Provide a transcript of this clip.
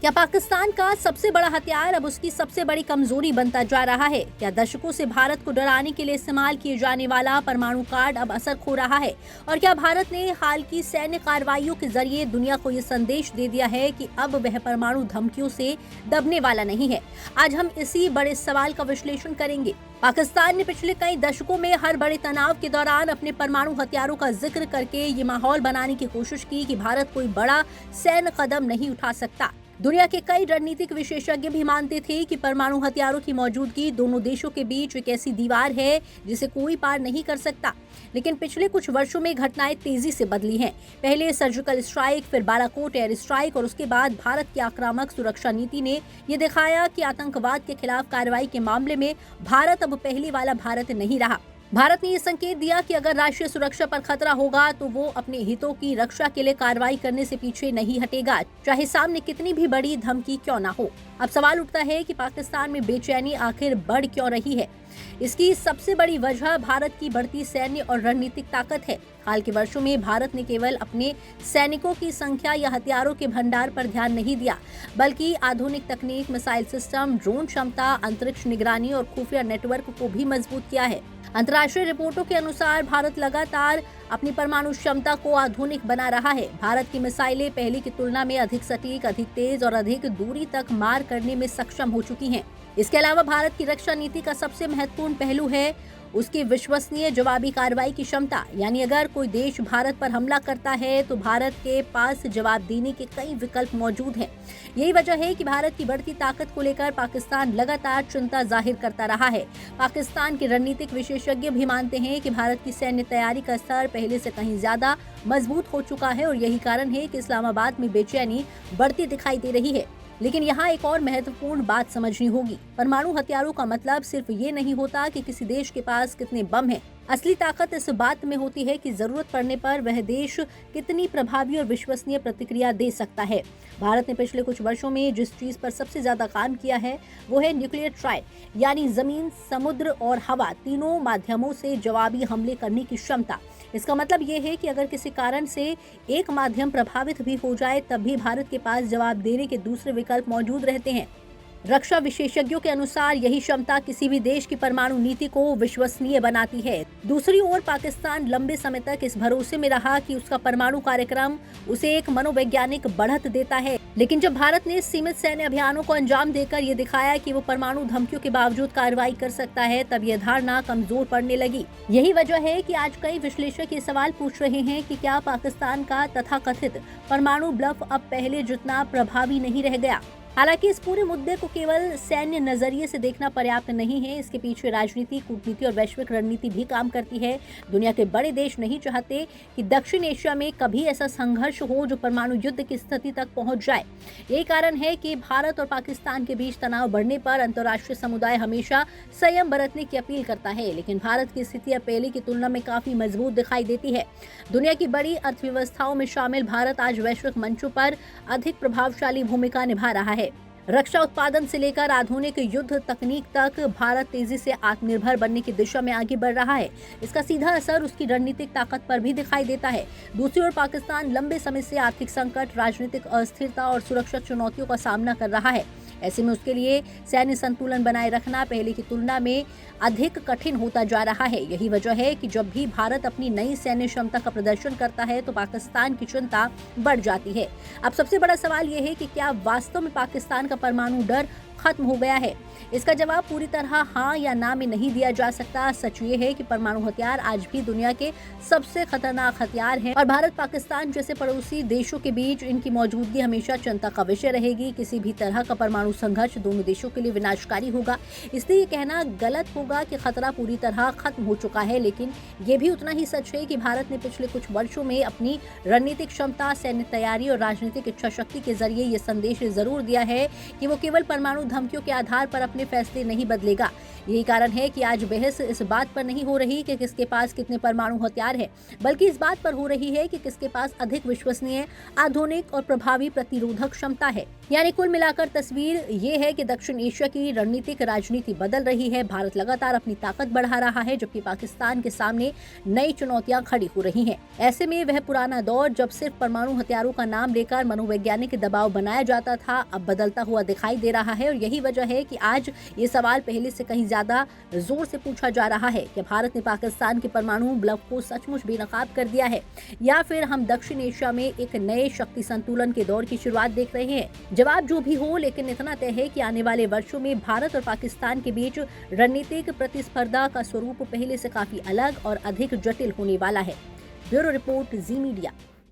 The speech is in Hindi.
क्या पाकिस्तान का सबसे बड़ा हथियार अब उसकी सबसे बड़ी कमजोरी बनता जा रहा है? क्या दशकों से भारत को डराने के लिए इस्तेमाल किए जाने वाला परमाणु कार्ड अब असर खो रहा है? और क्या भारत ने हाल की सैन्य कार्रवाइयों के जरिए दुनिया को ये संदेश दे दिया है कि अब वह परमाणु धमकियों से दबने वाला नहीं है? आज हम इसी बड़े सवाल का विश्लेषण करेंगे। पाकिस्तान ने पिछले कई दशकों में हर बड़े तनाव के दौरान अपने परमाणु हथियारों का जिक्र करके ये माहौल बनाने की कोशिश की कि भारत कोई बड़ा सैन्य कदम नहीं उठा सकता। दुनिया के कई रणनीतिक विशेषज्ञ भी मानते थे कि परमाणु हथियारों की मौजूदगी दोनों देशों के बीच एक ऐसी दीवार है जिसे कोई पार नहीं कर सकता। लेकिन पिछले कुछ वर्षों में घटनाएं तेजी से बदली हैं। पहले सर्जिकल स्ट्राइक, फिर बालाकोट एयर स्ट्राइक और उसके बाद भारत की आक्रामक सुरक्षा नीति ने ये दिखाया कि आतंकवाद के खिलाफ कार्रवाई के मामले में भारत अब पहले वाला भारत नहीं रहा। भारत ने ये संकेत दिया कि अगर राष्ट्रीय सुरक्षा पर खतरा होगा तो वो अपने हितों की रक्षा के लिए कार्रवाई करने से पीछे नहीं हटेगा, चाहे सामने कितनी भी बड़ी धमकी क्यों ना हो। अब सवाल उठता है कि पाकिस्तान में बेचैनी आखिर बढ़ क्यों रही है? इसकी सबसे बड़ी वजह भारत की बढ़ती सैन्य और रणनीतिक ताकत है। हाल के वर्षों में भारत ने केवल अपने सैनिकों की संख्या या हथियारों के भंडार पर ध्यान नहीं दिया, बल्कि आधुनिक तकनीक, मिसाइल सिस्टम, ड्रोन क्षमता, अंतरिक्ष निगरानी और खुफिया नेटवर्क को भी मजबूत किया है। अंतर्राष्ट्रीय रिपोर्टों के अनुसार भारत लगातार अपनी परमाणु क्षमता को आधुनिक बना रहा है। भारत की मिसाइलें पहले की तुलना में अधिक सटीक, अधिक तेज और अधिक दूरी तक मार करने में सक्षम हो चुकी हैं। इसके अलावा भारत की रक्षा नीति का सबसे महत्वपूर्ण पहलू है उसकी विश्वसनीय जवाबी कार्रवाई की क्षमता। यानी अगर कोई देश भारत पर हमला करता है तो भारत के पास जवाब देने के कई विकल्प मौजूद हैं। यही वजह है कि भारत की बढ़ती ताकत को लेकर पाकिस्तान लगातार चिंता जाहिर करता रहा है। पाकिस्तान के रणनीतिक विशेषज्ञ भी मानते हैं कि भारत की सैन्य तैयारी का स्तर पहले से कहीं ज्यादा मजबूत हो चुका है और यही कारण है कि इस्लामाबाद में बेचैनी बढ़ती दिखाई दे रही है। लेकिन यहाँ एक और महत्वपूर्ण बात समझनी होगी। परमाणु हथियारों का मतलब सिर्फ ये नहीं होता कि किसी देश के पास कितने बम हैं। असली ताकत इस बात में होती है कि जरूरत पड़ने पर वह देश कितनी प्रभावी और विश्वसनीय प्रतिक्रिया दे सकता है। भारत ने पिछले कुछ वर्षों में जिस चीज पर सबसे ज्यादा काम किया है वो है न्यूक्लियर ट्रायल, यानी जमीन, समुद्र और हवा तीनों माध्यमों से जवाबी हमले करने की क्षमता। इसका मतलब ये है कि अगर किसी कारण से एक माध्यम प्रभावित भी हो जाए तब भी भारत के पास जवाब देने के दूसरे विकल्प मौजूद रहते हैं। रक्षा विशेषज्ञों के अनुसार यही क्षमता किसी भी देश की परमाणु नीति को विश्वसनीय बनाती है। दूसरी ओर पाकिस्तान लंबे समय तक इस भरोसे में रहा कि उसका परमाणु कार्यक्रम उसे एक मनोवैज्ञानिक बढ़त देता है। लेकिन जब भारत ने सीमित सैन्य अभियानों को अंजाम देकर ये दिखाया कि वो परमाणु धमकियों के बावजूद कार्रवाई कर सकता है, तब यह धारणा कमजोर पड़ने लगी। यही वजह है कि आज कई विश्लेषक ये सवाल पूछ रहे हैं कि क्या पाकिस्तान का तथाकथित परमाणु ब्लफ अब पहले जितना प्रभावी नहीं रह गया। हालांकि इस पूरे मुद्दे को केवल सैन्य नजरिए से देखना पर्याप्त नहीं है। इसके पीछे राजनीति, कूटनीति और वैश्विक रणनीति भी काम करती है। दुनिया के बड़े देश नहीं चाहते कि दक्षिण एशिया में कभी ऐसा संघर्ष हो जो परमाणु युद्ध की स्थिति तक पहुंच जाए। यही कारण है कि भारत और पाकिस्तान के बीच तनाव बढ़ने पर अंतर्राष्ट्रीय समुदाय हमेशा संयम बरतने की अपील करता है। लेकिन भारत की स्थिति अब पहले की तुलना में काफी मजबूत दिखाई देती है। दुनिया की बड़ी अर्थव्यवस्थाओं में शामिल भारत आज वैश्विक मंचों पर अधिक प्रभावशाली भूमिका निभा रहा है। रक्षा उत्पादन से लेकर आधुनिक युद्ध तकनीक तक भारत तेजी से आत्मनिर्भर बनने की दिशा में आगे बढ़ रहा है। इसका सीधा असर उसकी रणनीतिक ताकत पर भी दिखाई देता है। दूसरी ओर पाकिस्तान लंबे समय से आर्थिक संकट, राजनीतिक अस्थिरता और सुरक्षा चुनौतियों का सामना कर रहा है। ऐसे में उसके लिए सैन्य संतुलन बनाए रखना पहले की तुलना में अधिक कठिन होता जा रहा है। यही वजह है कि जब भी भारत अपनी नई सैन्य क्षमता का प्रदर्शन करता है तो पाकिस्तान की चिंता बढ़ जाती है। अब सबसे बड़ा सवाल यह है कि क्या वास्तव में पाकिस्तान का परमाणु डर खत्म हो गया है? इसका जवाब पूरी तरह हाँ या ना में नहीं दिया जा सकता। सच ये है कि परमाणु हथियार आज भी दुनिया के सबसे खतरनाक हथियार हैं और भारत, पाकिस्तान जैसे पड़ोसी देशों के बीच इनकी मौजूदगी हमेशा चिंता का विषय रहेगी। किसी भी तरह का परमाणु संघर्ष दोनों देशों के लिए विनाशकारी होगा। इसलिए ये कहना गलत होगा कि खतरा पूरी तरह खत्म हो चुका है। लेकिन ये भी उतना ही सच है कि भारत ने पिछले कुछ वर्षों में अपनी रणनीतिक क्षमता, सैन्य तैयारी और राजनीतिक इच्छा शक्ति के जरिए ये संदेश जरूर दिया है कि वो केवल परमाणु धमकियों के आधार पर अपने फैसले नहीं बदलेगा। यही कारण है कि आज बहस इस बात पर नहीं हो रही कि किसके पास कितने परमाणु हथियार है, बल्कि इस बात पर हो रही है कि किसके पास अधिक विश्वसनीय, आधुनिक और प्रभावी प्रतिरोधक क्षमता है। यानी कुल मिलाकर तस्वीर ये है कि दक्षिण एशिया की रणनीतिक राजनीति बदल रही है। भारत लगातार अपनी ताकत बढ़ा रहा है, जबकि पाकिस्तान के सामने नई चुनौतियां खड़ी हो रही हैं। ऐसे में वह पुराना दौर जब सिर्फ परमाणु हथियारों का नाम लेकर मनोवैज्ञानिक दबाव बनाया जाता था, अब बदलता हुआ दिखाई दे रहा है। और यही वजह है कि आज ये सवाल पहले से कहीं ज्यादा जोर से पूछा जा रहा है कि भारत ने पाकिस्तान के परमाणु ब्लफ को सचमुच बेनकाब कर दिया है, या फिर हम दक्षिण एशिया में एक नए शक्ति संतुलन के दौर की शुरुआत देख रहे हैं। जवाब जो भी हो, लेकिन इतना तय है कि आने वाले वर्षों में भारत और पाकिस्तान के बीच रणनीतिक प्रतिस्पर्धा का स्वरूप पहले से काफी अलग और अधिक जटिल होने वाला है। ब्यूरो रिपोर्ट, जी मीडिया।